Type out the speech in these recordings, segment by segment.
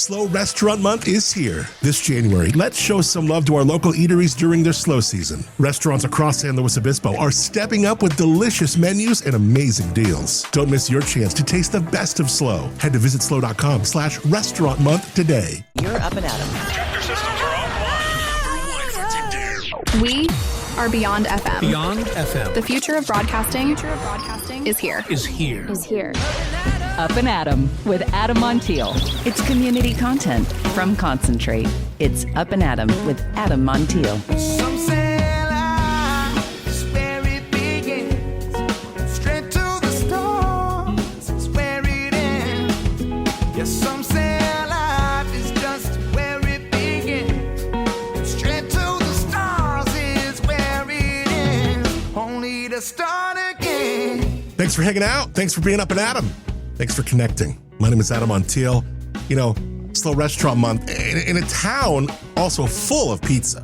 SLO Restaurant Month is here this January. Let's show some love to our local eateries during their SLO season. Restaurants across San Luis Obispo are stepping up with delicious menus and amazing deals. Don't miss your chance to taste the best of SLO. Head to visitslo.com/restaurant month today. You're Up and Adam. Tractor systems are offline. We are Beyond FM. Beyond FM. The future of broadcasting is here. Up and Adam with Adam Montiel. It's community content from Concentrate. It's Up and Adam with Adam Montiel. Some say life is where it begins. Straight to the stars is where it ends. Yes, some say life is just where it begins. Straight to the stars is where it ends. Only to start again. Thanks for hanging out. Thanks for being Up and Adam. Thanks for connecting. My name is Adam Montiel. You know, SLO Restaurant Month in a town also full of pizza.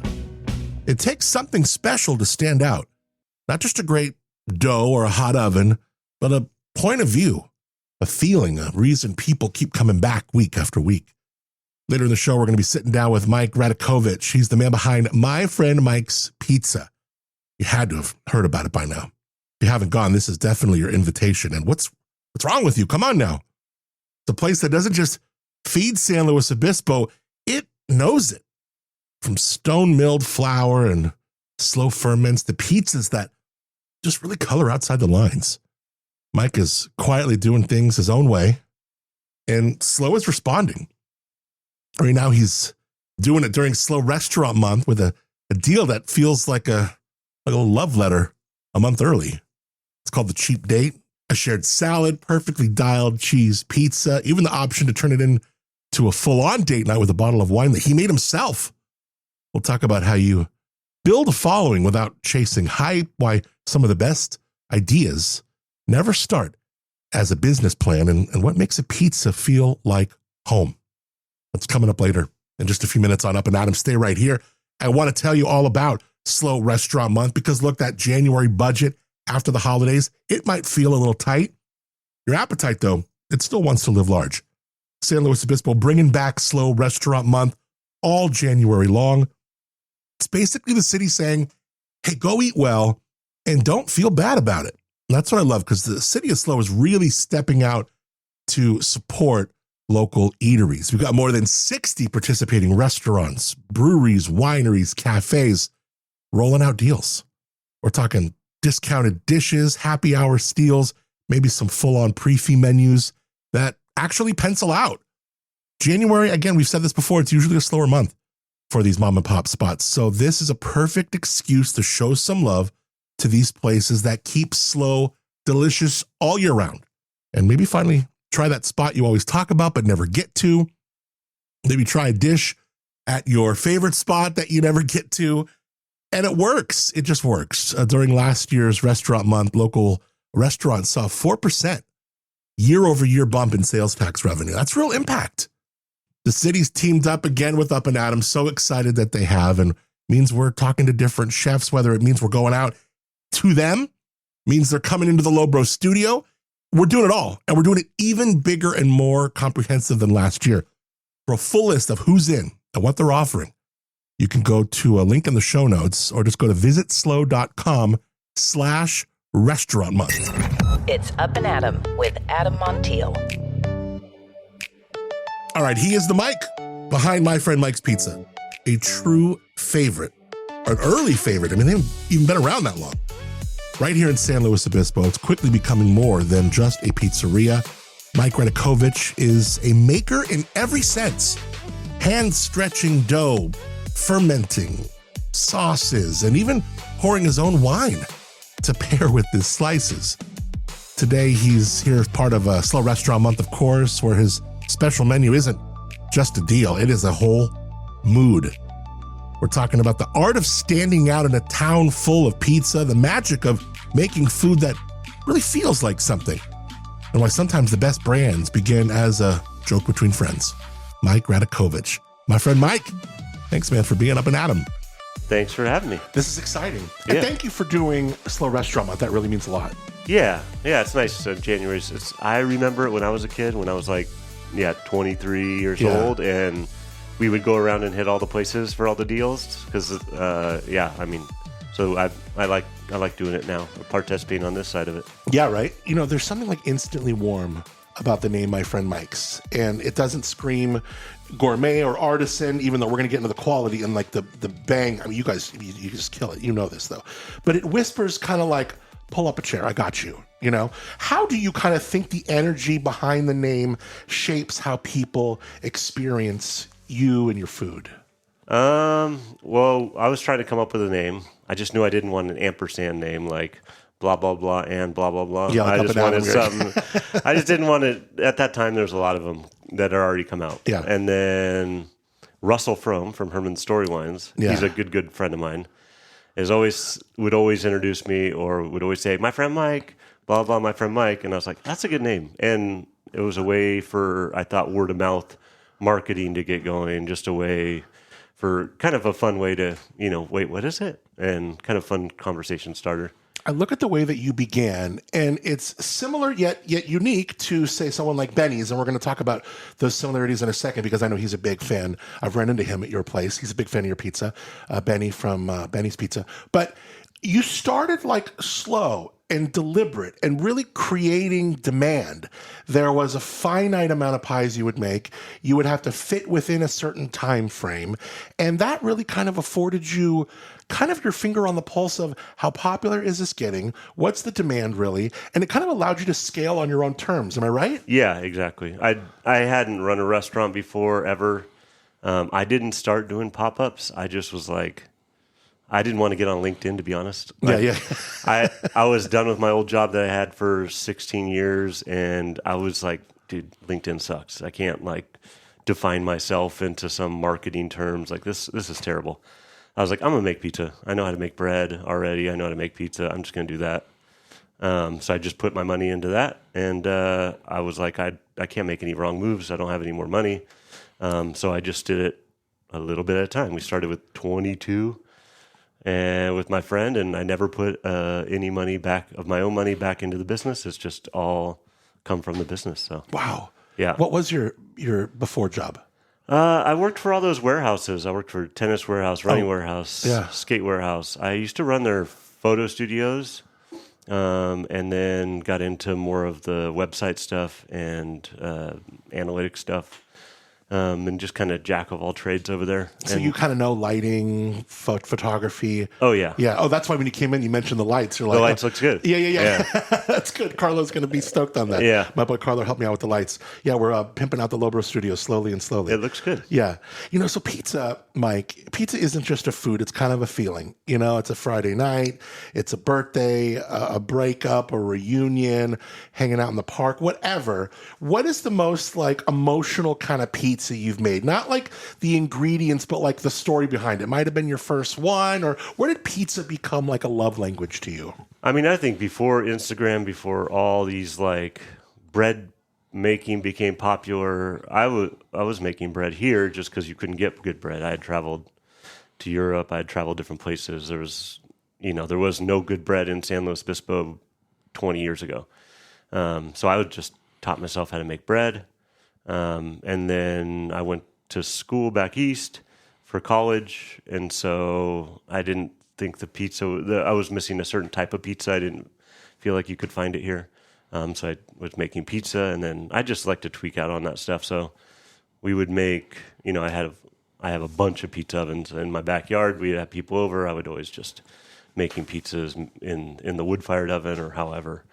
It takes something special to stand out. Not just a great dough or a hot oven, but a point of view, a feeling, a reason people keep coming back week after week. Later in the show, we're going to be sitting down with Mike Radakovich. He's the man behind My Friend Mike's Pizza. You had to have heard about it by now. If you haven't gone, this is definitely your invitation. And what's wrong with you? Come on now. It's a place that doesn't just feed San Luis Obispo, it knows it. From stone-milled flour and slow ferments to pizzas that just really color outside the lines. Mike is quietly doing things his own way, and SLO is responding. Right now, he's doing it during SLO Restaurant Month with a deal that feels like a love letter a month early. It's called the Cheap Date. A shared salad, perfectly dialed cheese pizza, even the option to turn it into a full-on date night with a bottle of wine that he made himself. We'll talk about how you build a following without chasing hype, why some of the best ideas never start as a business plan, and what makes a pizza feel like home. That's coming up later in just a few minutes on Up and Adam. Stay right here. I want to tell you all about SLO Restaurant Month because, look, that January budget after the holidays, it might feel a little tight. Your appetite, though, it still wants to live large. San Luis Obispo bringing back SLO Restaurant Month all January long. It's basically the city saying, hey, go eat well and don't feel bad about it. And that's what I love because the city of SLO is really stepping out to support local eateries. We've got more than 60 participating restaurants, breweries, wineries, cafes rolling out deals. We're talking discounted dishes, happy hour steals, maybe some full-on pre-fee menus that actually pencil out. January, again, we've said this before, it's usually a slower month for these mom and pop spots. So this is a perfect excuse to show some love to these places that keep SLO delicious all year round. And maybe finally try that spot you always talk about but never get to. Maybe try a dish at your favorite spot that you never get to. And it works. It just works. During last year's restaurant month, local restaurants saw 4% year-over-year bump in sales tax revenue. That's real impact. The city's teamed up again with Up and Adam. So excited that they have, and means we're talking to different chefs, whether it means we're going out to them, means they're coming into the Lobro studio. We're doing it all, and we're doing it even bigger and more comprehensive than last year. For a full list of who's in and what they're offering, you can go to a link in the show notes or just go to visitslo.com/restaurant month. It's Up and Adam with Adam Montiel. All right, he is the Mike behind My Friend Mike's Pizza, a true favorite, an early favorite. I mean, they haven't even been around that long. Right here in San Luis Obispo, it's quickly becoming more than just a pizzeria. Mike Radakovich is a maker in every sense. Hand-stretching dough, fermenting, sauces, and even pouring his own wine to pair with his slices. Today, he's here as part of a SLO Restaurant Month, of course, where his special menu isn't just a deal. It is a whole mood. We're talking about the art of standing out in a town full of pizza, the magic of making food that really feels like something, and why sometimes the best brands begin as a joke between friends. Mike Radakovich. My friend Mike, thanks, man, for being Up and Adam. Thanks for having me. This is exciting. Yeah. And thank you for doing SLO Restaurant Month. That really means a lot. Yeah, it's nice. January's, I remember it when I was a kid, when I was like 23 years Yeah. old, and we would go around and hit all the places for all the deals because, so I like doing it now, participating on this side of it. Yeah, right. You know, there's something like instantly warm about the name My Friend Mike's, and it doesn't scream gourmet or artisan, even though we're going to get into the quality and like the bang. I mean, you guys, you just kill it. You know this though, but it whispers kind of like, pull up a chair, I got you. You know, how do you kind of think the energy behind the name shapes how people experience you and your food? Well, I was trying to come up with a name. I just knew I didn't want an ampersand name like blah, blah, blah, and blah, blah, blah. Yeah, like I just Up+Adam wanted weird. something. I just didn't want it. At that time, there's a lot of them that are already come out. Yeah. And then Russell from Herman's Storywines, Yeah. he's a good friend of mine, would always introduce me or would always say, my friend Mike, blah, blah, my friend Mike. And I was like, that's a good name. And it was a way for, I thought, word of mouth marketing to get going, just a way for kind of a fun way to, wait, what is it? And kind of fun conversation starter. I look at the way that you began, and it's similar yet unique to, say, someone like Benny's, and we're going to talk about those similarities in a second because I know he's a big fan. I've run into him at your place. He's a big fan of your pizza, Benny from Benny's Pizza. But you started like slow and deliberate and really creating demand. There was a finite amount of pies you would make. You would have to fit within a certain time frame, and that really kind of afforded you kind of your finger on the pulse of how popular is this getting? What's the demand really? And it kind of allowed you to scale on your own terms. Am I right? Yeah, exactly. I hadn't run a restaurant before ever. I didn't start doing pop-ups. I just was like, I didn't want to get on LinkedIn, to be honest. Yeah. I was done with my old job that I had for 16 years, and I was like, dude, LinkedIn sucks. I can't like define myself into some marketing terms. Like this is terrible. I was like, I'm going to make pizza. I know how to make bread already. I know how to make pizza. I'm just going to do that. So I just put my money into that. And I was like, I can't make any wrong moves. I don't have any more money. So I just did it a little bit at a time. We started with 22 and with my friend, and I never put any money back of my own money back into the business. It's just all come from the business. So Wow. Yeah. What was your before job? I worked for all those warehouses. I worked for Tennis Warehouse, Running Warehouse, yeah. Skate Warehouse. I used to run their photo studios, and then got into more of the website stuff and analytics stuff, and just kind of jack of all trades over there. So And- you kind of know lighting, photography. Oh, yeah. Yeah. Oh, that's why when you came in, you mentioned the lights. You're like, The lights looks good. Yeah. That's good. Carlo's going to be stoked on that. Yeah. My boy Carlo helped me out with the lights. Yeah, we're pimping out the Lobro studio slowly and slowly. It looks good. Yeah. You know, so pizza, Mike, pizza isn't just a food. It's kind of a feeling. You know, it's a Friday night. It's a birthday, a breakup, a reunion, hanging out in the park, whatever. What is the most like emotional kind of pizza you've made? Not like the ingredients, but like the story behind it. Might have been your first one, or where did pizza become like a love language to you? I mean, I think before Instagram, before all these like bread making became popular, I was making bread here just because you couldn't get good bread. I had traveled to Europe. I had traveled different places. There was no good bread in San Luis Obispo 20 years ago. So I would just taught myself how to make bread. And then I went to school back east for college. And so I didn't think I was missing a certain type of pizza. I didn't feel like you could find it here. So I was making pizza, and then I just like to tweak out on that stuff. So we would make, I have a bunch of pizza ovens in my backyard. We'd have people over. I would always just making pizzas in the wood-fired oven or however.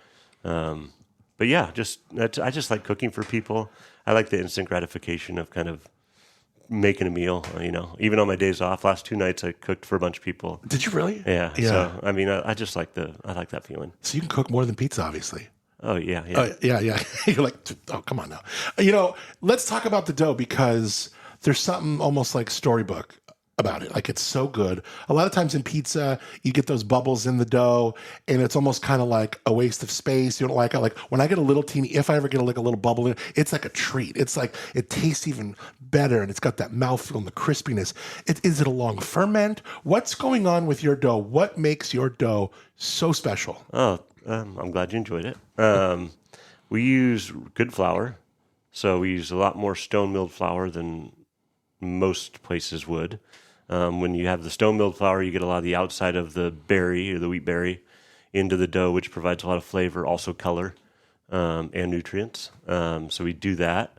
But yeah, I just like cooking for people. I like the instant gratification of kind of making a meal, even on my days off. Last 2 nights I cooked for a bunch of people. Did you really? Yeah. So, I mean, I just like I like that feeling. So you can cook more than pizza, obviously. Oh, yeah. Yeah. You're like, oh, come on now. Let's talk about the dough because there's something almost like storybook about it. Like, it's so good. A lot of times in pizza, you get those bubbles in the dough, and it's almost kind of like a waste of space. You don't like it. Like, when I get a little teeny, if I ever get a little bubble in it, it's like a treat. It's like, it tastes even better, and it's got that mouthfeel and the crispiness. Is it a long ferment? What's going on with your dough? What makes your dough so special? Oh, I'm glad you enjoyed it. We use good flour. So we use a lot more stone milled flour than most places would. When you have the stone milled flour, you get a lot of the outside of the berry or the wheat berry into the dough, which provides a lot of flavor, also color, and nutrients. So we do that.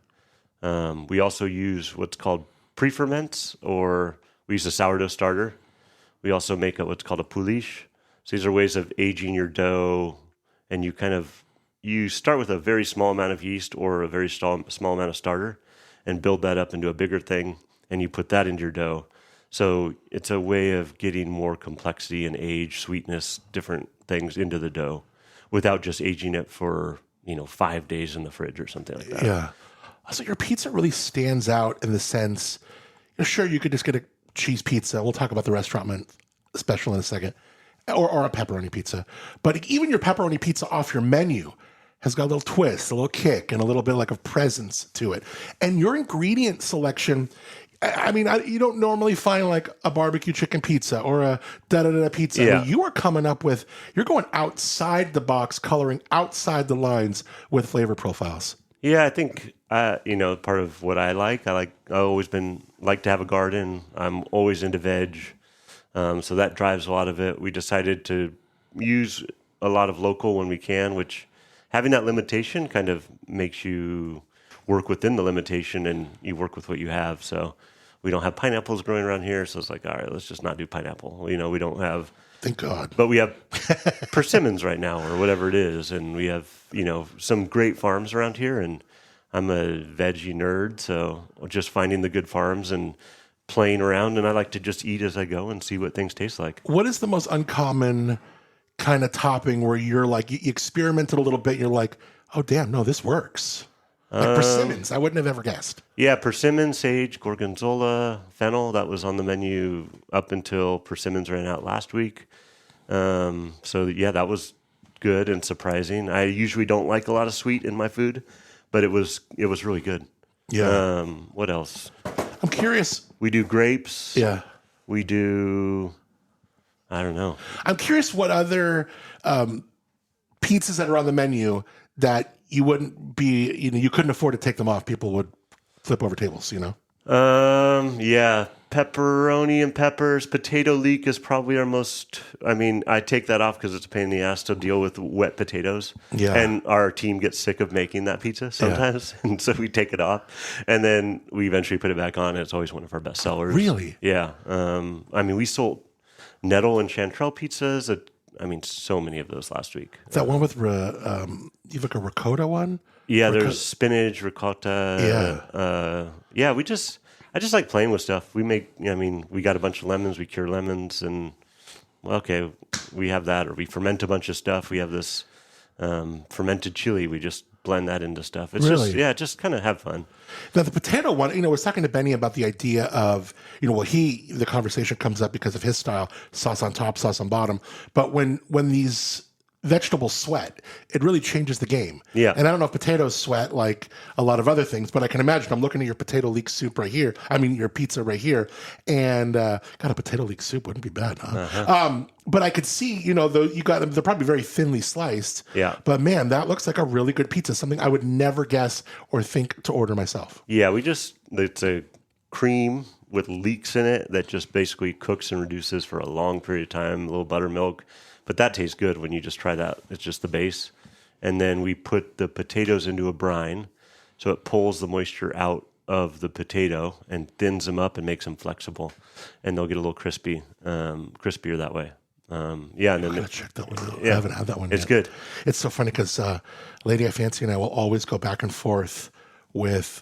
We also use what's called pre-ferments, or we use a sourdough starter. We also make what's called a pouliche. So these are ways of aging your dough, and you start with a very small amount of yeast or a very small amount of starter and build that up into a bigger thing, and you put that into your dough. So it's a way of getting more complexity and age, sweetness, different things into the dough without just aging it for, 5 days in the fridge or something like that. Yeah. Also, your pizza really stands out in the sense, sure, you could just get a cheese pizza. We'll talk about the Restaurant Month special in a second, or a pepperoni pizza. But even your pepperoni pizza off your menu has got a little twist, a little kick, and a little bit like of presence to it. And your ingredient selection, you don't normally find like a barbecue chicken pizza or a da-da-da pizza. Yeah. You are coming up with, you're going outside the box, coloring outside the lines with flavor profiles. Yeah, I think, part of what I I've always like to have a garden. I'm always into veg. So that drives a lot of it. We decided to use a lot of local when we can, which having that limitation kind of makes you work within the limitation and you work with what you have. So we don't have pineapples growing around here. So it's like, all right, let's just not do pineapple. We don't have. Thank God. But we have persimmons right now or whatever it is. And we have, some great farms around here. And I'm a veggie nerd. So just finding the good farms and playing around. And I like to just eat as I go and see what things taste like. What is the most uncommon kind of topping where you're like, you experimented a little bit and you're like, oh, damn, no, this works? Like persimmons, I wouldn't have ever guessed. Yeah, persimmon, sage, gorgonzola, fennel. That was on the menu up until persimmons ran out last week. That was good and surprising. I usually don't like a lot of sweet in my food, but it was really good. Yeah. What else? I'm curious. We do grapes. Yeah. We do, I don't know. I'm curious what other pizzas that are on the menu that you wouldn't be, you couldn't afford to take them off. People would flip over tables, Yeah, pepperoni and peppers. Potato leek is probably our most, I take that off because it's a pain in the ass to deal with wet potatoes. Yeah. And our team gets sick of making that pizza sometimes. Yeah. And so we take it off. And then we eventually put it back on. And it's always one of our best sellers. Really? Yeah. We sold nettle and chanterelle pizzas so many of those last week. That one with, you have like a ricotta one? Yeah, there's spinach, ricotta. Yeah. I just like playing with stuff. We make, we got a bunch of lemons, we cure lemons, and, we have that, or we ferment a bunch of stuff. We have this fermented chili. We just blend that into stuff. It's really? Just kind of have fun. Now, the potato one, I was talking to Benny about the idea of, the conversation comes up because of his style, sauce on top, sauce on bottom. But when these vegetables sweat, it really changes the game. Yeah. And I don't know if potatoes sweat like a lot of other things, but I can imagine I'm looking at your potato leek soup right here. Your pizza right here. And got a potato leek soup wouldn't be bad, huh? Uh-huh. But I could see, they're probably very thinly sliced. Yeah. But man, that looks like a really good pizza. Something I would never guess or think to order myself. Yeah, it's a cream with leeks in it that just basically cooks and reduces for a long period of time, a little buttermilk. But that tastes good when you just try that. It's just the base. And then we put the potatoes into a brine, so it pulls the moisture out of the potato and thins them up and makes them flexible. And they'll get a little crispier that way. And then I gotta check that one out. Yeah, I haven't had that one yet. It's good. It's so funny because Lady I Fancy and I will always go back and forth with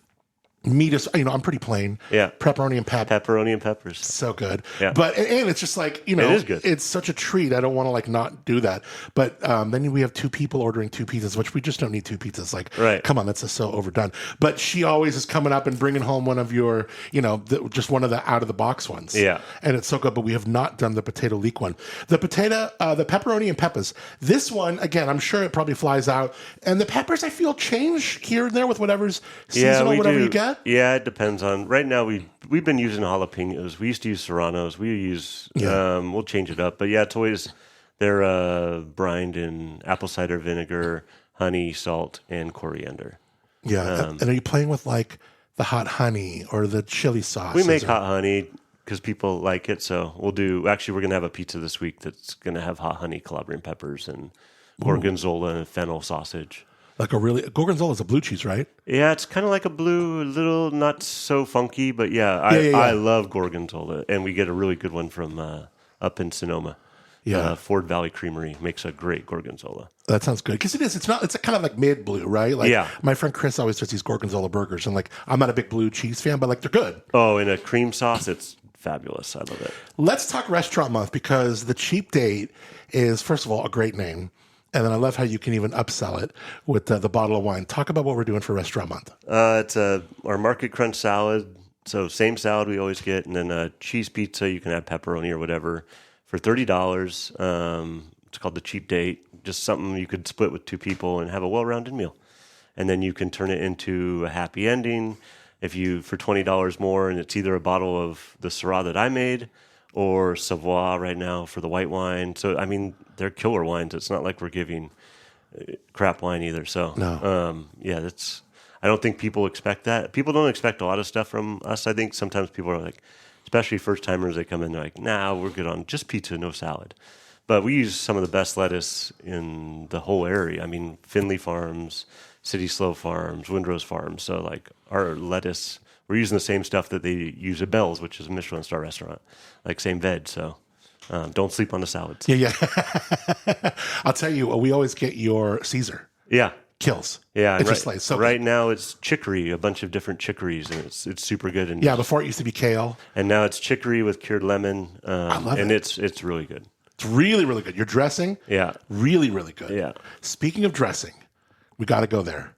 meat. I'm pretty plain. Yeah. Pepperoni and Pepperoni and peppers. So good. Yeah. But, and it's just like, it is good. It's such a treat. I don't want to not do that. But then we have two people ordering two pizzas, which we just don't need two pizzas. Right. Come on, that's just so overdone. But she always is coming up and bringing home one of your, just one of the out of the box ones. Yeah. And it's so good, but we have not done the potato leek one. The pepperoni and peppers. This one, again, I'm sure it probably flies out. And the peppers, I feel, change here and there with whatever's seasonal, whatever you get. Yeah, it depends on. Right now, we've been using jalapenos. We used to use serranos. We use. We'll change it up, but it's always they're brined in apple cider vinegar, honey, salt, and coriander. Yeah. And are you playing with like the hot honey or the chili sauce? We make hot honey because people like it. So we're going to have a pizza this week that's going to have hot honey, calabrian peppers, and gorgonzola and fennel sausage. Like gorgonzola is a blue cheese, right? Yeah, it's kind of like a blue, little not so funky, but I love gorgonzola, and we get a really good one from up in Sonoma. Yeah, Ford Valley Creamery makes a great gorgonzola. That sounds good because it is. It's not. It's kind of like mid blue, right? Like my friend Chris always does these gorgonzola burgers, and like I'm not a big blue cheese fan, but like they're good. Oh, in a cream sauce, it's fabulous. I love it. Let's talk Restaurant Month because the cheap date is first of all a great name. And then I love how you can even upsell it with the bottle of wine. Talk about what we're doing for Restaurant Month. It's our Market Crunch salad. So same salad we always get, and then a cheese pizza. You can add pepperoni or whatever for $30. It's called the cheap date. Just something you could split with two people and have a well-rounded meal. And then you can turn it into a happy ending if you for $20 more, and it's either a bottle of the Syrah that I made or Savoie right now for the white wine. So, I mean, they're killer wines. It's not like we're giving crap wine either. So, no. I don't think people expect that. People don't expect a lot of stuff from us. I think sometimes people are like, especially first-timers, they come in, they're like, nah, we're good on just pizza, no salad. But we use some of the best lettuce in the whole area. I mean, Finley Farms, City Slow Farms, Windrose Farms. So, like, our lettuce, we're using the same stuff that they use at Bell's, which is a Michelin star restaurant. Like, same veg, so don't sleep on the salads. Yeah. I'll tell you, we always get your Caesar. Yeah. Kills. Yeah. It's just like so. Right now it's chicory, a bunch of different chicories, and it's super good. And before it used to be kale. And now it's chicory with cured lemon. I love and it. It's really good. It's really, really good. Your dressing? Yeah. Really, really good. Yeah. Speaking of dressing, we got to go there.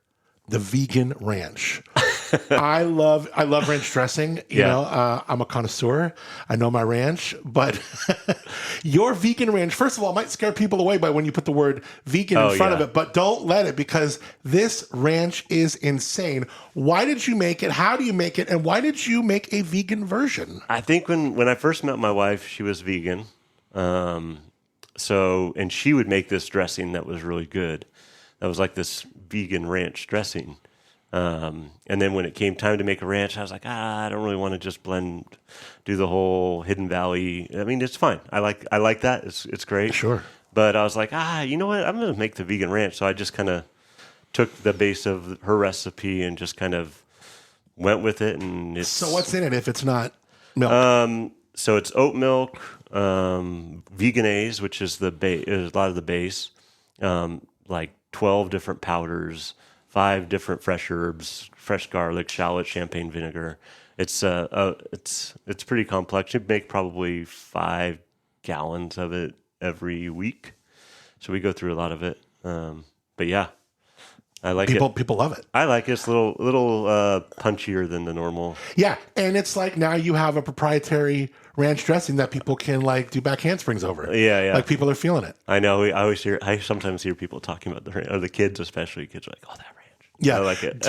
The vegan ranch. I love ranch dressing. You know, I'm a connoisseur. I know my ranch, but your vegan ranch, first of all, might scare people away by when you put the word vegan in front of it, but don't let it because this ranch is insane. Why did you make it? How do you make it? And why did you make a vegan version? I think when I first met my wife, she was vegan. And she would make this dressing that was really good. That was like this vegan ranch dressing. And then when it came time to make a ranch, I was like, I don't really want to just do the whole Hidden Valley. I mean, it's fine. I like that. It's great. Sure. But I was like, you know what? I'm going to make the vegan ranch. So I just kind of took the base of her recipe and just kind of went with it. And so what's in it if it's not milk? So it's oat milk, veganase, which is a lot of the base, like 12 different powders, 5 different fresh herbs, fresh garlic, shallot, champagne vinegar. It's pretty complex. You make probably 5 gallons of it every week, so we go through a lot of it. But yeah, I like it. People love it. I like it. It's a little punchier than the normal. Yeah, and it's like now you have a proprietary ranch dressing that people can like do back handsprings over. Yeah. Like people are feeling it. I know. I sometimes hear people talking about the ranch, or the kids especially. Kids are like, "Oh, that ranch." Yeah, I like it.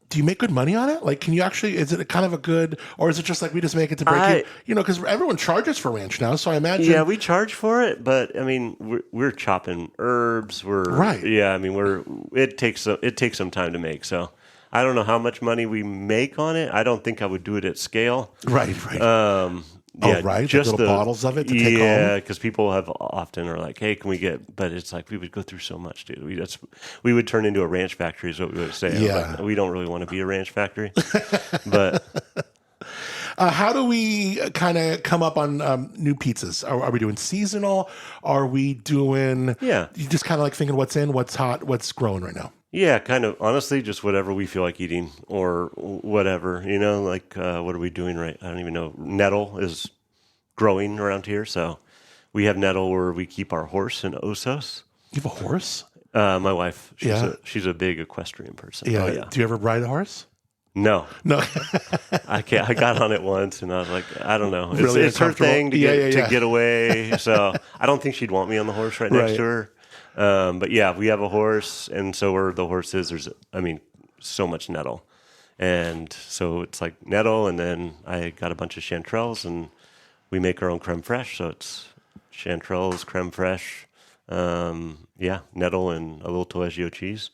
Do you make good money on it? Like, can you actually? Is it kind of a good, or is it just like we just make it to break it? You know, because everyone charges for ranch now, so I imagine. Yeah, we charge for it, but I mean, we're chopping herbs. Right. Yeah, I mean, it takes some time to make. So I don't know how much money we make on it. I don't think I would do it at scale. Right. Yeah, just little bottles of it to take home. Yeah, because people have often are like, "Hey, can we get?" But it's like we would go through so much, dude. We would turn into a ranch factory, is what we would say. Yeah, we don't really want to be a ranch factory, but. How do we kind of come up on new pizzas? Are we doing seasonal? Are we doing? Yeah, you just kind of like thinking what's in, what's hot, what's growing right now. Yeah, kind of. Honestly, just whatever we feel like eating or whatever. You know, like what are we doing right? I don't even know. Nettle is growing around here, so we have nettle where we keep our horse in Osos. You have a horse? My wife. She's a big equestrian person. Yeah. Oh, yeah. Do you ever ride a horse? No. I can't. I got on it once, and I was like, I don't know. It's her thing to get away. So I don't think she'd want me on the horse right next to her. But yeah, we have a horse, and so where the horse is, there's, so much nettle. And so it's like nettle, and then I got a bunch of chanterelles, and we make our own creme fraiche. So it's chanterelles, creme fraiche, nettle and a little Taleggio cheese.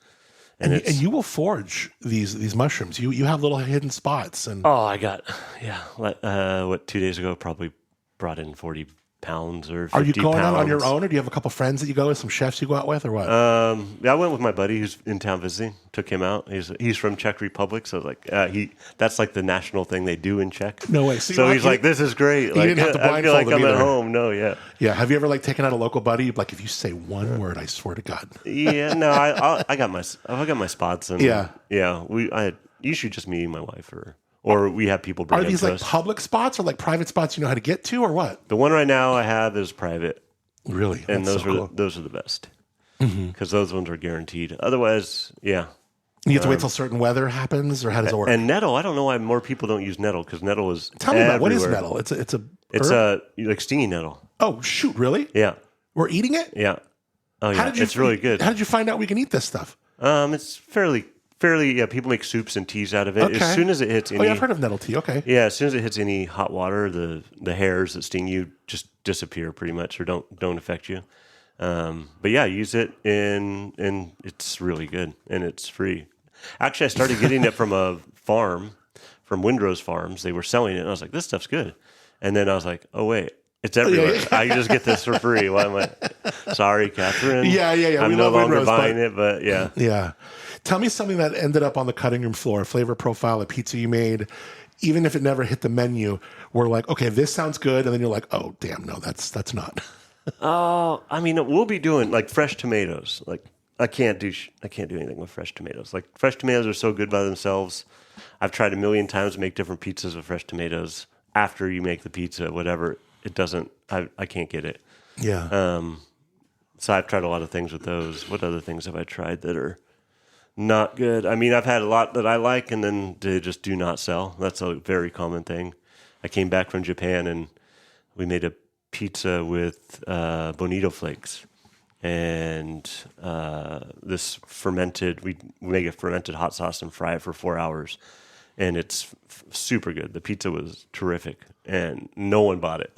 And you will forage these mushrooms. You have little hidden spots. And I got 2 days ago probably brought in 40 pounds or 50 are you going pounds. out on your own, or do you have a couple friends that you go with, some chefs you go out with, or what? I went with my buddy who's in town visiting. Took him out. He's from Czech Republic, so I was like, that's like the national thing they do in Czech. No way. So he's like, this is great. You Like, didn't have to I feel like blindfold I'm him at either. home. No, yeah. Yeah. Have you ever like taken out a local buddy? Like, if you say one word, I swear to God. Yeah, no, I got my spots, and Yeah. usually just me and my wife, or we have people bring Are them these to like us. public spots or like private spots you know how to get to, or what? The one right now I have is private, Really? and That's so cool. those are the best because those ones are guaranteed. Otherwise, yeah. You have to wait till certain weather happens, or how does it work? And nettle, I don't know why more people don't use nettle because nettle is Tell me about what is everywhere. nettle? It's It's herb? like stinging nettle. Oh shoot! Really? Yeah, We're eating it? yeah. Oh yeah, it's really good. How did you find out we can eat this stuff? It's fairly. Yeah, people make soups and teas out of it. Okay. As soon as it hits any, Oh yeah, I've heard of nettle tea. Okay. yeah, as soon as it hits any hot water, the hairs that sting you just disappear pretty much, or don't affect you. But yeah, use it and it's really good and it's free. Actually, I started getting it from a farm, from Windrose Farms. They were selling it, and I was like, this stuff's good. And then I was like, oh wait, it's everywhere. I just get this for free. Why am I? Sorry, Catherine. Yeah. I'm We no love longer Windrose, buying it, but yeah. Yeah. Tell me something that ended up on the cutting room floor, a flavor profile, a pizza you made, even if it never hit the menu, where like, okay, this sounds good, and then you're like, oh damn, no, that's not. Oh, I mean, we'll be doing like fresh tomatoes. Like I can't do anything with fresh tomatoes. Like fresh tomatoes are so good by themselves. I've tried a million times to make different pizzas with fresh tomatoes. After you make the pizza, whatever, it doesn't. I can't get it. Yeah. So I've tried a lot of things with those. What other things have I tried that are not good? I mean, I've had a lot that I like, and then they just do not sell. That's a very common thing. I came back from Japan, and we made a pizza with bonito flakes and this fermented. We make a fermented hot sauce and fry it for 4 hours, and it's super good. The pizza was terrific, and no one bought it.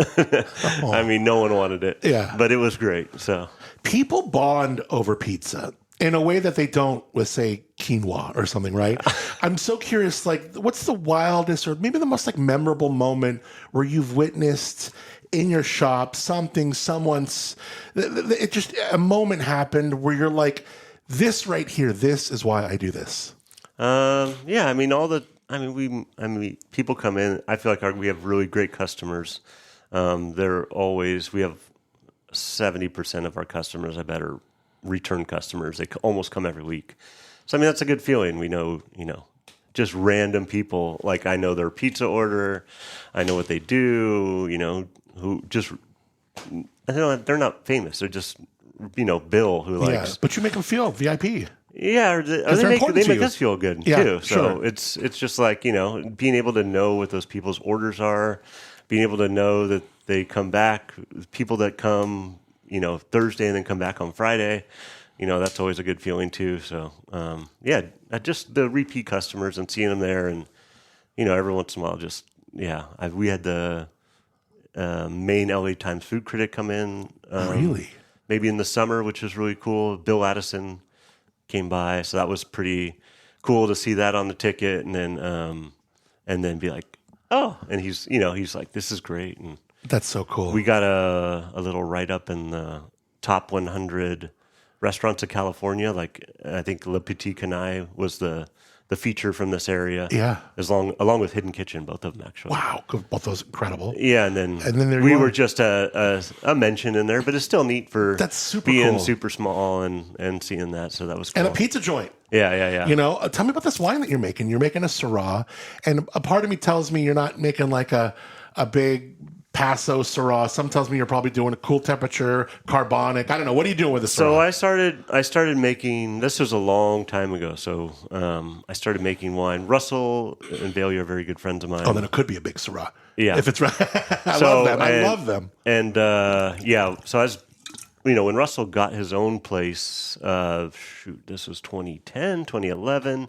I mean, no one wanted it. Yeah. But it was great. So People bond over pizza in a way that they don't with, say, quinoa or something, right? I'm so curious, like, what's the wildest or maybe the most like memorable moment where you've witnessed in your shop someone's, it just, a moment happened where you're like, this right here, this is why I do this. Yeah, I mean, people come in. I feel like we have really great customers. We have 70% of our customers, I bet, are return customers. They almost come every week. So, I mean, that's a good feeling. We know, just random people. Like, I know their pizza order. I know what they do, who just, they're not famous. They're just, Bill, who likes. Yeah, but you make them feel VIP. Yeah, or they're they important to make you. us feel good Yeah, too. So sure. it's just like, being able to know what those people's orders are, being able to know that they come back, people that come, Thursday and then come back on Friday, that's always a good feeling too. So, just the repeat customers and seeing them there, and, every once in a while, we had the main LA Times food critic come in. Really? Maybe in the summer, which was really cool. Bill Addison came by, so that was pretty cool to see that on the ticket, and then be like, oh, and he's like, this is great, and That's so cool. we got a little write up in the top 100 restaurants of California. Like I think Le Petit Canaille was the feature from this area. Yeah. along with Hidden Kitchen, both of them actually. Wow, both those incredible. Yeah, and then there we you are. were just a mention in there, but it's still neat for That's super being cool. super small and seeing that. So that was cool. And a pizza joint. Yeah. Tell me about this wine that you're making. You're making a Syrah, and a part of me tells me you're not making like a big Paso Syrah. Some tells me you're probably doing a cool temperature, carbonic. I don't know. What are you doing with the So Syrah? I started making, this was a long time ago. So I started making wine. Russell and Bailey are very good friends of mine. Oh, then it could be a big Syrah. Yeah. If it's right. I love them. And so I was, when Russell got his own place, this was 2010, 2011,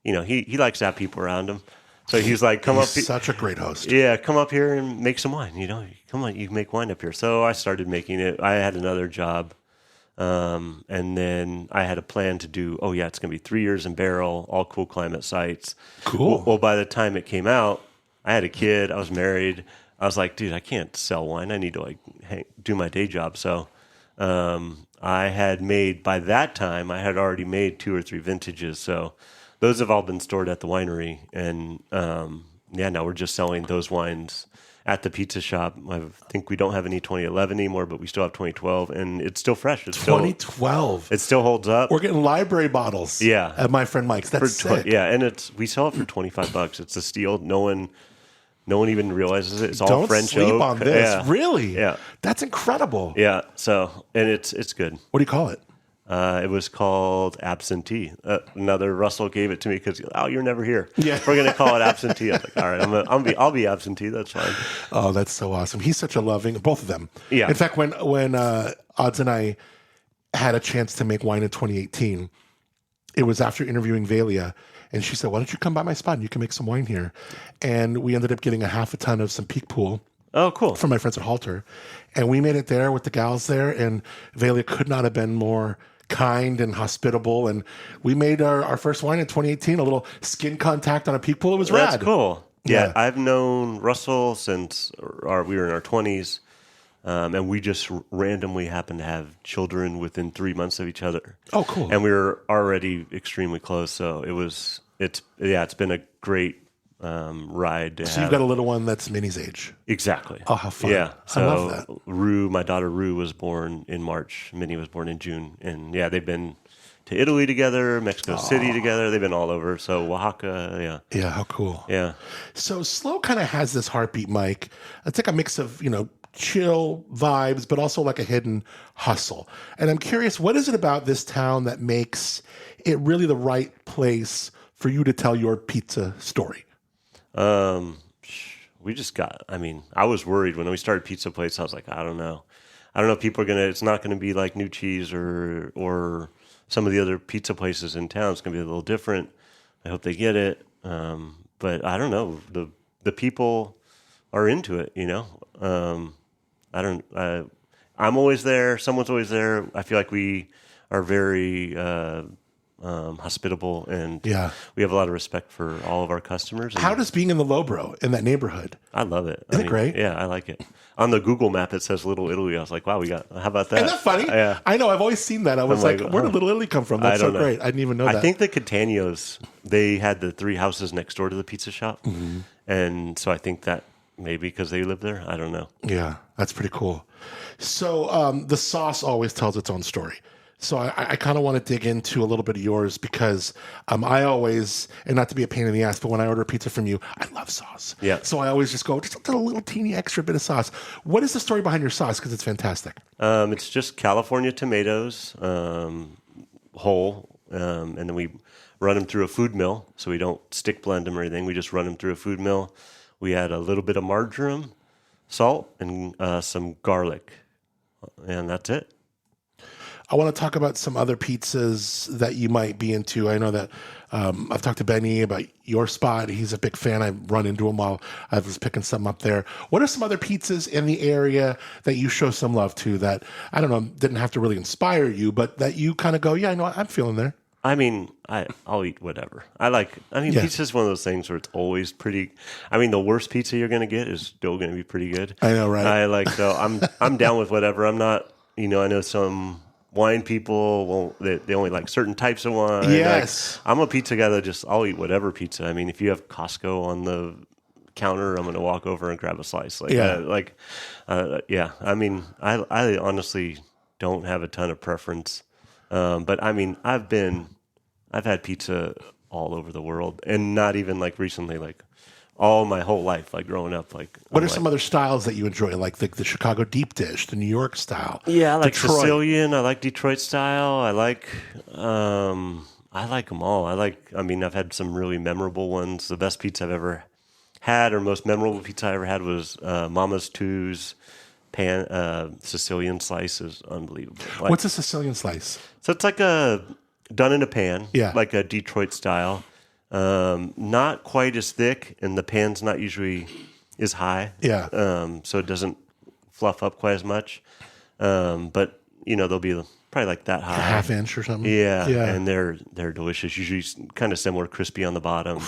he likes to have people around him. So he's like, He's such a great host. Yeah, come up here and make some wine. Come on, you can make wine up here. So I started making it. I had another job And then I had a plan to do, it's going to be 3 years in barrel, all cool climate sites. Cool. Well, by the time it came out, I had a kid, I was married. I was like, dude, I can't sell wine. I need to do my day job. So I had made, by that time, I had already made 2 or 3 vintages. So those have all been stored at the winery. And now we're just selling those wines at the pizza shop. I think we don't have any 2011 anymore, but we still have 2012, and it's still fresh. It's 2012. It still holds up. We're getting library bottles. Yeah. At my friend Mike's. That's sick. And we sell it for $25. It's a steal. No one even realizes it. It's all Don't French sleep oak. on this. Yeah. Really? Yeah. That's incredible. Yeah. So, and it's good. What do you call it? It was called Absentee. Another Russell gave it to me because you're never here. Yeah. We're gonna call it Absentee. I was like, all right, I'll be Absentee. That's fine. Oh, that's so awesome. He's such a loving, both of them. Yeah. In fact, when Odds and I had a chance to make wine in 2018, it was after interviewing Valia, and she said, "Why don't you come by my spot and you can make some wine here?" And we ended up getting a half a ton of some Peak Pool. Oh, cool. From my friends at Halter, and we made it there with the gals there, and Valia could not have been more kind and hospitable, and we made our first wine in 2018, a little skin contact on a Peak Pool. It was rad. That's cool. Yeah, Yeah. I've known Russell since we were in our 20s, and we just randomly happened to have children within 3 months of each other. Oh, cool. And we were already extremely close, so it's been a great ride to So have. you've got a little one that's Minnie's age. Exactly. Oh, how fun. Yeah. So I love that. My daughter Rue was born in March. Minnie was born in June. And they've been to Italy together, Mexico City together. They've been all over. So Oaxaca, Yeah, how cool. yeah. So SLO kind of has this heartbeat, Mike. It's like a mix of, chill vibes, but also like a hidden hustle. And I'm curious, what is it about this town that makes it really the right place for you to tell your pizza story? We just I was worried when we started Pizza Place. I was like, I don't know if people are it's not going to be like New Cheese or some of the other pizza places in town. It's going to be a little different. I hope they get it. But I don't know. The people are into it, I'm always there. Someone's always there. I feel like we are very hospitable, and we have a lot of respect for all of our customers. How does being in the Lowbro, in that neighborhood? I love it. Isn't it great? Yeah, I like it. On the Google map, it says Little Italy. I was like, wow, how about that? Isn't that funny? Yeah. I know. I've always seen that. I was like, where did Little Italy come from? That's so great. I didn't even know that. I think the Catanios, they had the 3 houses next door to the pizza shop. Mm-hmm. And so I think that maybe because they live there. I don't know. Yeah, that's pretty cool. So the sauce always tells its own story. So I kind of want to dig into a little bit of yours because I always, and not to be a pain in the ass, but when I order pizza from you, I love sauce. Yeah. So I always just go, just a little teeny extra bit of sauce. What is the story behind your sauce? Because it's fantastic. It's just California tomatoes, whole, and then we run them through a food mill. So we don't stick blend them or anything. We just run them through a food mill. We add a little bit of marjoram, salt, and some garlic. And that's it. I want to talk about some other pizzas that you might be into. I know that I've talked to Benny about your spot. He's a big fan. I've run into him while I was picking some up there. What are some other pizzas in the area that you show some love to that, I don't know, didn't have to really inspire you, but that you kind of go, yeah, I know, I'm feeling there? I mean, I'll eat whatever. Pizza is one of those things where it's always pretty. I mean, the worst pizza you're going to get is still going to be pretty good. I know, right? I'm down with whatever. I'm not, I know some wine people they only like certain types of wine. Yes. I'm a pizza guy that I'll eat whatever pizza. I mean, if you have Costco on the counter, I'm going to walk over and grab a slice. I mean, I honestly don't have a ton of preference. But I mean, I've had pizza all over the world, and not even like recently, like all my whole life, like growing up. Like, what are some other styles that you enjoy, like the Chicago deep dish, the New York style? Yeah, I like Detroit. Sicilian. I like Detroit style. I like them all. I've had some really memorable ones. The best pizza I've ever had, or most memorable pizza I ever had, was Mama's Two's Sicilian slice. Is unbelievable. What's a Sicilian slice? So it's like done in a pan, Yeah. like a Detroit style. Not quite as thick, and the pan's not usually as high. Yeah. So it doesn't fluff up quite as much. But there'll be probably like that high. A half inch or something. Yeah. And they're delicious. Usually kind of similar, crispy on the bottom,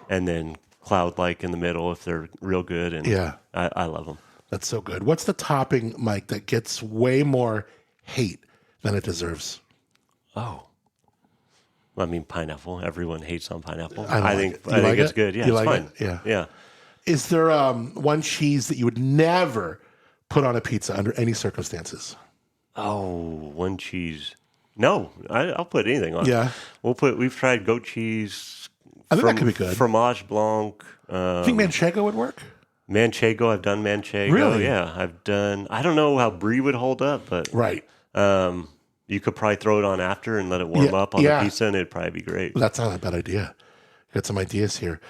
and then cloud-like in the middle if they're real good. And I love them. That's so good. What's the topping, Mike, that gets way more hate than it deserves? Oh. Well, I mean, pineapple. Everyone hates on pineapple. I think it's good. Yeah, you it's like fine. It? Yeah. Is there one cheese that you would never put on a pizza under any circumstances? Oh, one cheese. No, I'll put anything on. Yeah. We've tried goat cheese. I think that could be good. Fromage blanc. I think manchego would work. Manchego, I've done manchego. Really? Yeah, I've done. I don't know how brie would hold up, but right. You could probably throw it on after and let it warm up on the pizza, and it'd probably be great. That's not a bad idea. Got some ideas here.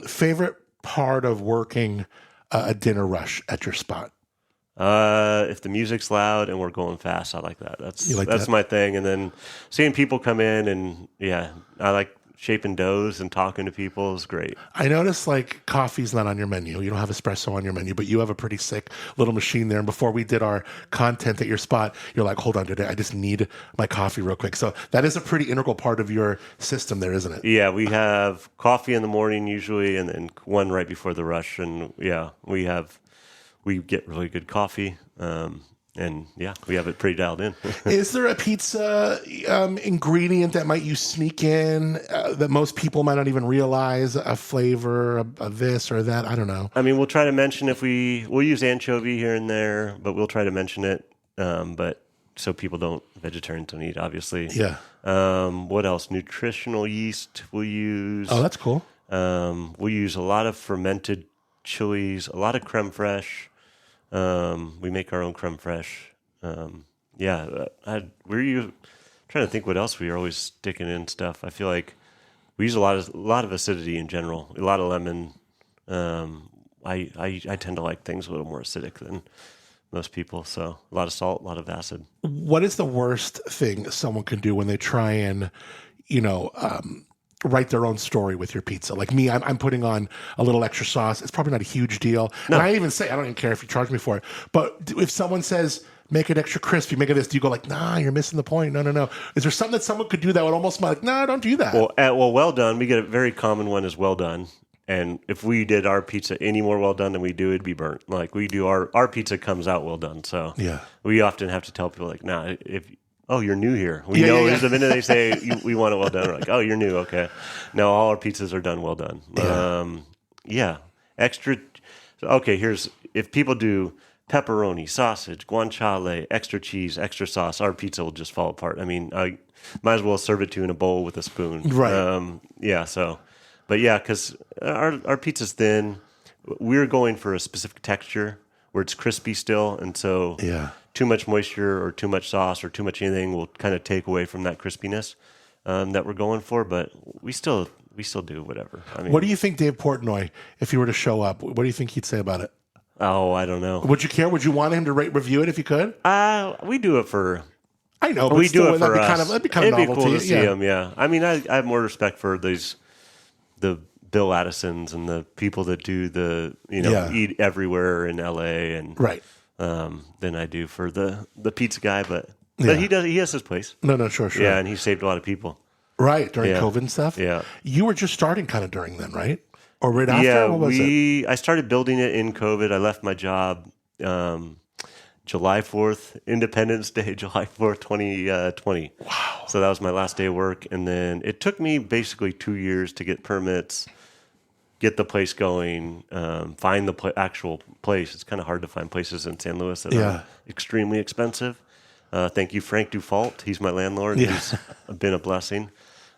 Favorite part of working a dinner rush at your spot? If the music's loud and we're going fast, I like that. That's my thing. And then seeing people come in, and I like shaping doughs and talking to people is great. I noticed like coffee's not on your menu. You don't have espresso on your menu, but you have a pretty sick little machine there. And before we did our content at your spot, you're like, hold on today, I just need my coffee real quick. So that is a pretty integral part of your system there, isn't it? Yeah, we have coffee in the morning usually, and then one right before the rush. And we get really good coffee. And we have it pretty dialed in. Is there a pizza ingredient that might you sneak in that most people might not even realize? A flavor of this or that? I don't know. I mean, we'll try to mention we'll use anchovy here and there, but we'll try to mention it. But so vegetarians don't eat, obviously. Yeah. What else? Nutritional yeast we'll use. Oh, that's cool. We'll use a lot of fermented chilies, a lot of creme fraiche. We make our own creme fraiche. We're trying to think what else we are always sticking in stuff. I feel like we use a lot of acidity in general, a lot of lemon. I tend to like things a little more acidic than most people, so a lot of salt, a lot of acid. What is the worst thing someone can do when they try and, write their own story with your pizza? Like me, I'm putting on a little extra sauce. It's probably not a huge deal. No. And I even say, I don't even care if you charge me for it. But if someone says, make it extra crispy, make it this, do you go like, nah, you're missing the point? No. Is there something that someone could do that would almost be like, nah, don't do that? Well done. We get a very common one is well done. And if we did our pizza any more well done than we do, it'd be burnt. Like we do our pizza comes out well done. So we often have to tell people like, nah, you're new here. We know the minute they say we want it well done, we're like, oh, you're new. Okay. No, all our pizzas are done well done. Extra. Okay, if people do pepperoni, sausage, guanciale, extra cheese, extra sauce, our pizza will just fall apart. I mean, I might as well serve it to you in a bowl with a spoon. Right. Because our pizza's thin. We're going for a specific texture where it's crispy still, and so too much moisture or too much sauce or too much anything will kind of take away from that crispiness that we're going for. But we still do whatever. I mean, what do you think, Dave Portnoy, if he were to show up? What do you think he'd say about it? Oh, I don't know. Would you care? Would you want him to review it if you could? We do it for. I know, but we do it for us. That'd be kind of novelty. It'd be cool to see him. Yeah, I mean, I have more respect for the Bill Addisons and the people that do eat everywhere in LA and than I do for the pizza guy, but he has his place. No, sure. Yeah, and he saved a lot of people. Right, during COVID and stuff. Yeah. You were just starting kind of during then, right? Or right after? Yeah, what was it? I started building it in COVID. I left my job July 4th, Independence Day, July 4th, 2020. Wow. So that was my last day of work. And then it took me basically 2 years to get permits, get the place going, find the actual place. It's kind of hard to find places in San Luis that are extremely expensive. Thank you, Frank Dufault. He's my landlord. Yeah. He's been a blessing.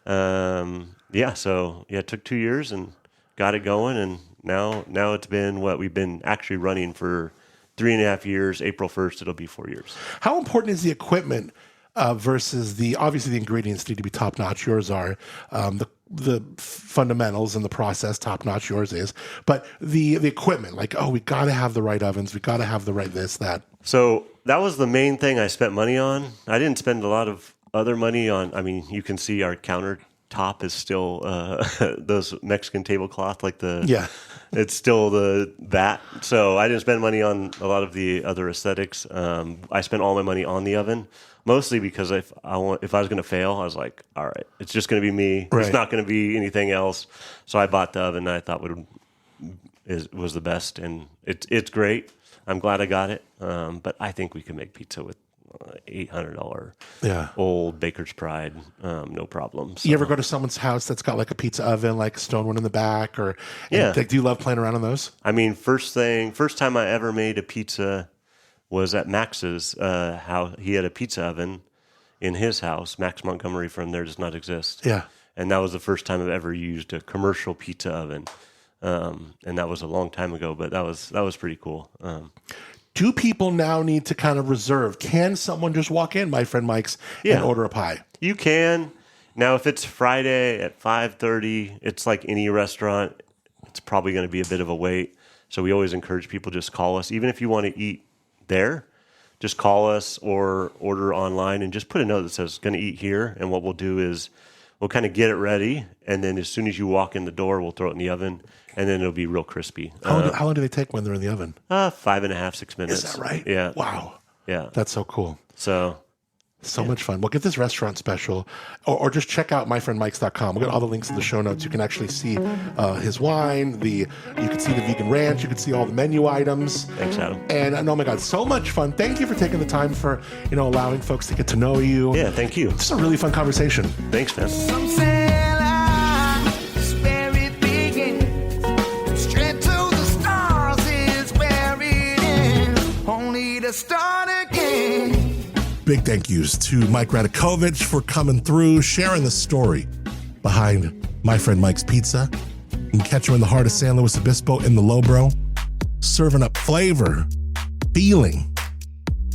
It took 2 years and got it going. And now it's been we've been actually running for 3.5 years. April 1st, it'll be 4 years. How important is the equipment versus obviously the ingredients need to be top notch. Yours are the fundamentals and the process top notch. Yours is, but the equipment, like, we got to have the right ovens, we got to have the right this, that. So that was the main thing I spent money on. I didn't spend a lot of other money on. I mean, you can see our countertop is still those Mexican tablecloth, like the it's still that. So I didn't spend money on a lot of the other aesthetics. I spent all my money on the oven, mostly because if I was going to fail, I was like, all right, it's just going to be me. Right. It's not going to be anything else. So I bought the oven that I thought was the best, and it's great. I'm glad I got it. But I think we can make pizza with $800 old Baker's Pride, no problem. So. You ever go to someone's house that's got like a pizza oven, like a stone one in the back, or like, do you love playing around on those? I mean, first time I ever made a pizza was at Max's. How he had a pizza oven in his house. Max Montgomery from There Does Not Exist. Yeah, and that was the first time I've ever used a commercial pizza oven, and that was a long time ago. But that was pretty cool. Do people now need to kind of reserve? Can someone just walk in, My Friend Mike's, and order a pie? You can. Now, if it's Friday at 5:30, it's like any restaurant. It's probably going to be a bit of a wait. So we always encourage people just call us. Even if you want to eat there, just call us or order online and just put a note that says, going to eat here. And what we'll do is we'll kind of get it ready. And then as soon as you walk in the door, we'll throw it in the oven. And then it'll be real crispy. How long do they take when they're in the oven? 5.5, 6 minutes. Is that right? Yeah. Wow. Yeah. That's so cool. So much fun. Well, get this restaurant special, or just check out myfriendmikes.com. We'll get all the links in the show notes. You can actually see his wine. You can see the vegan ranch. You can see all the menu items. Thanks, Adam. And oh my God, so much fun. Thank you for taking the time for allowing folks to get to know you. Yeah, thank you. This is a really fun conversation. Thanks, man. Some say life is where it begins. Straight to the stars is where it ends. Only to start again. Big thank yous to Mike Radakovich for coming through, sharing the story behind My Friend Mike's Pizza. You can catch him in the heart of San Luis Obispo in the Lowbro, serving up flavor, feeling,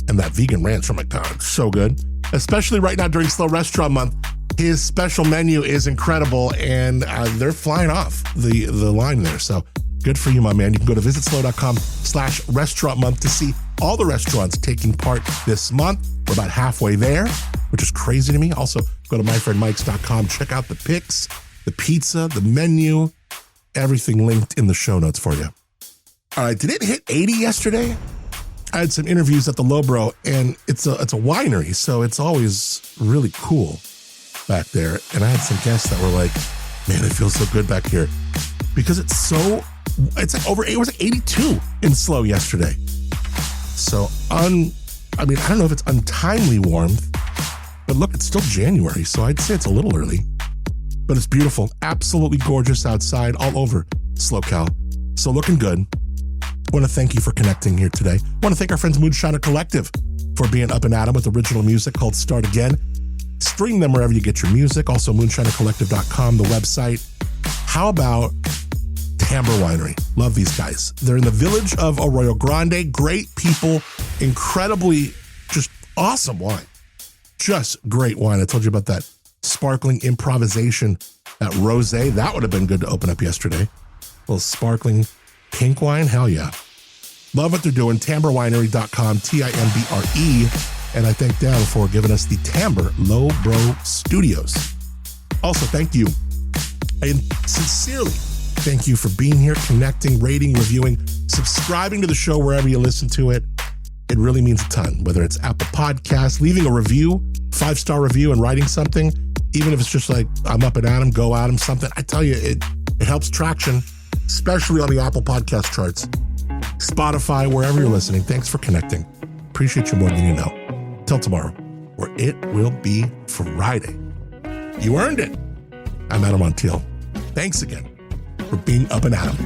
and that vegan ranch. Oh my God, it's so good. Especially right now during SLO Restaurant Month. His special menu is incredible, and they're flying off the line there. So good for you, my man. You can go to visitslo.com/restaurant month to see all the restaurants taking part this month. We're about halfway there, which is crazy to me. Also, go to myfriendmikes.com. Check out the pics, the pizza, the menu, everything linked in the show notes for you. All right, did it hit 80 yesterday? I had some interviews at the Lowbro, and it's a winery, so it's always really cool back there. And I had some guests that were like, man, it feels so good back here. Because it's like it was like 82 in SLO yesterday. So I don't know if it's untimely warmth, but look, it's still January, so I'd say it's a little early. But it's beautiful, absolutely gorgeous outside all over SLOCal. So looking good. I want to thank you for connecting here today. I want to thank our friends Moonshiner Collective for being Up and Adam with original music called Start Again. Stream them wherever you get your music. Also, moonshinercollective.com, the website. How about Timber Winery? Love these guys. They're in the village of Arroyo Grande. Great people, incredibly just awesome wine. Just great wine. I told you about that sparkling improvisation, that rosé. That would have been good to open up yesterday. A little sparkling pink wine. Hell yeah. Love what they're doing. TimberWinery.com, Timbre. And I thank them for giving us the Timbre Lowbro Studios. Also, thank you. And sincerely, thank you for being here, connecting, rating, reviewing, subscribing to the show wherever you listen to it. It really means a ton, whether it's Apple Podcasts, leaving a review, 5-star review, and writing something, even if it's just like, I'm Up and Adam, go Adam, something. I tell you, it helps traction, especially on the Apple Podcast charts, Spotify, wherever you're listening. Thanks for connecting. Appreciate you more than you know. Till tomorrow, where it will be Friday. You earned it. I'm Adam Montiel. Thanks again for being Up and Adam.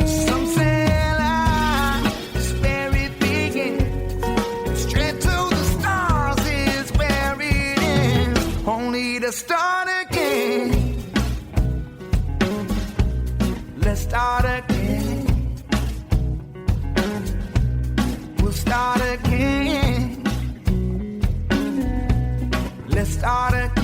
Some say life is where it begins. Straight to the stars is where it ends. Only to start again. Let's start again. We'll start again. Let's start again.